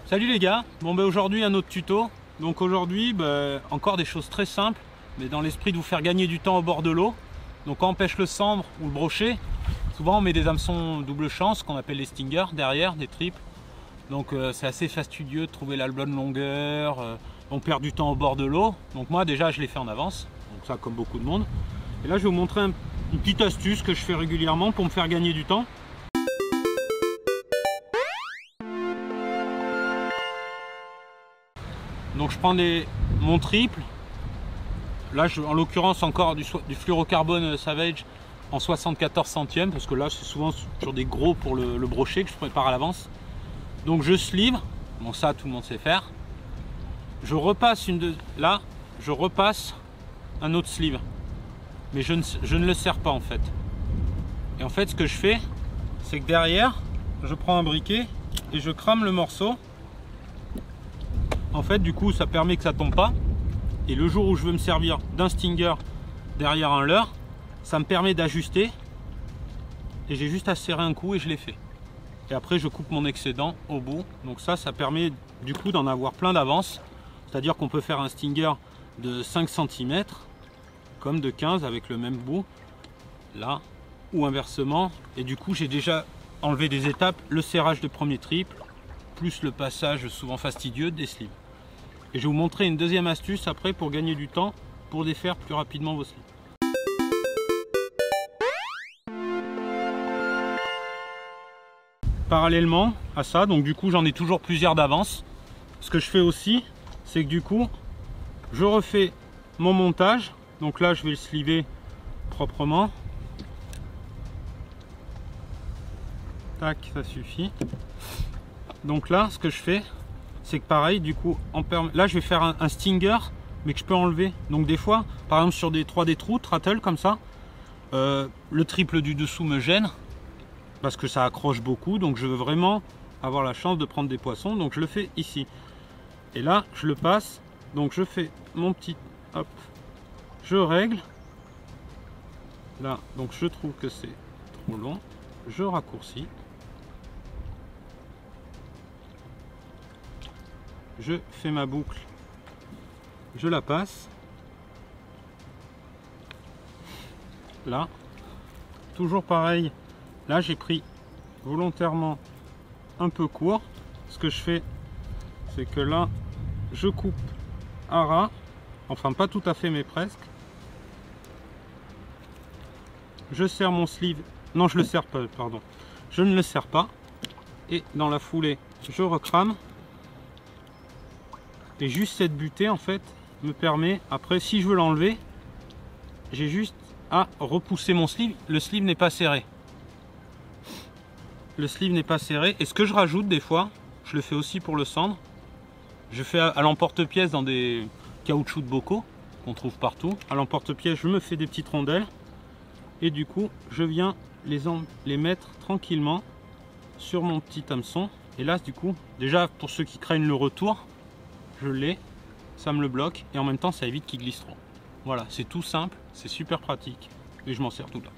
Salut les gars, aujourd'hui un autre tuto. Donc aujourd'hui encore des choses très simples, mais dans l'esprit de vous faire gagner du temps au bord de l'eau. Donc quand on pêche le sambre ou le brochet, souvent on met des hameçons double chance qu'on appelle les stingers derrière, des triples. Donc c'est assez fastidieux de trouver la bonne longueur, on perd du temps au bord de l'eau. Donc moi déjà je l'ai fait en avance, donc ça comme beaucoup de monde. Et là je vais vous montrer une petite astuce que je fais régulièrement pour me faire gagner du temps. Donc je prends mon triple, là en l'occurrence encore du fluorocarbone Savage en 74 centièmes, parce que là c'est souvent sur des gros pour le brochet que je prépare à l'avance. Donc je sleeve, bon ça tout le monde sait faire. Je repasse là je repasse un autre sleeve, mais je ne le serre pas en fait. Et en fait ce que je fais, c'est que derrière je prends un briquet et je crame le morceau. En fait, du coup, ça permet que ça tombe pas. Et le jour où je veux me servir d'un stinger derrière un leurre, ça me permet d'ajuster. Et j'ai juste à serrer un coup et je l'ai fait. Et après, je coupe mon excédent au bout. Donc ça permet du coup d'en avoir plein d'avance. C'est-à-dire qu'on peut faire un stinger de 5 cm comme de 15 avec le même bout. Là, ou inversement. Et du coup, j'ai déjà enlevé des étapes. Le serrage de premier triple, plus le passage souvent fastidieux des sleeves. Et je vais vous montrer une deuxième astuce après pour gagner du temps, pour défaire plus rapidement vos sleeves. Parallèlement à ça, donc du coup j'en ai toujours plusieurs d'avance. Ce que je fais aussi, c'est que du coup, je refais mon montage. Donc là je vais le sleever proprement. Tac, ça suffit. Donc là, ce que je fais, c'est que pareil, du coup, là je vais faire un stinger, mais que je peux enlever. Donc des fois, par exemple sur des 3D trous, rattle comme ça, le triple du dessous me gêne, parce que ça accroche beaucoup, donc je veux vraiment avoir la chance de prendre des poissons, donc je le fais ici. Et là, je le passe, donc je fais mon petit, hop, je règle. Là, donc je trouve que c'est trop long, je raccourcis. Je fais ma boucle, je la passe, là, toujours pareil, là j'ai pris volontairement un peu court. Ce que je fais, c'est que là, je coupe à ras, enfin pas tout à fait mais presque, je serre mon sleeve, non je le serre pas, pardon, je ne le serre pas, et dans la foulée, je recrame. Et juste cette butée en fait me permet, après si je veux l'enlever, j'ai juste à repousser mon sleeve. Le sleeve n'est pas serré. Le sleeve n'est pas serré. Et ce que je rajoute des fois, je le fais aussi pour le cendre. Je fais à l'emporte-pièce dans des caoutchoucs de bocaux qu'on trouve partout. À l'emporte-pièce, je me fais des petites rondelles. Et du coup, je viens les mettre tranquillement sur mon petit hameçon. Et là, du coup, déjà pour ceux qui craignent le retour, je l'ai, ça me le bloque et en même temps ça évite qu'il glisse trop. Voilà, c'est tout simple, c'est super pratique et je m'en sers tout le temps.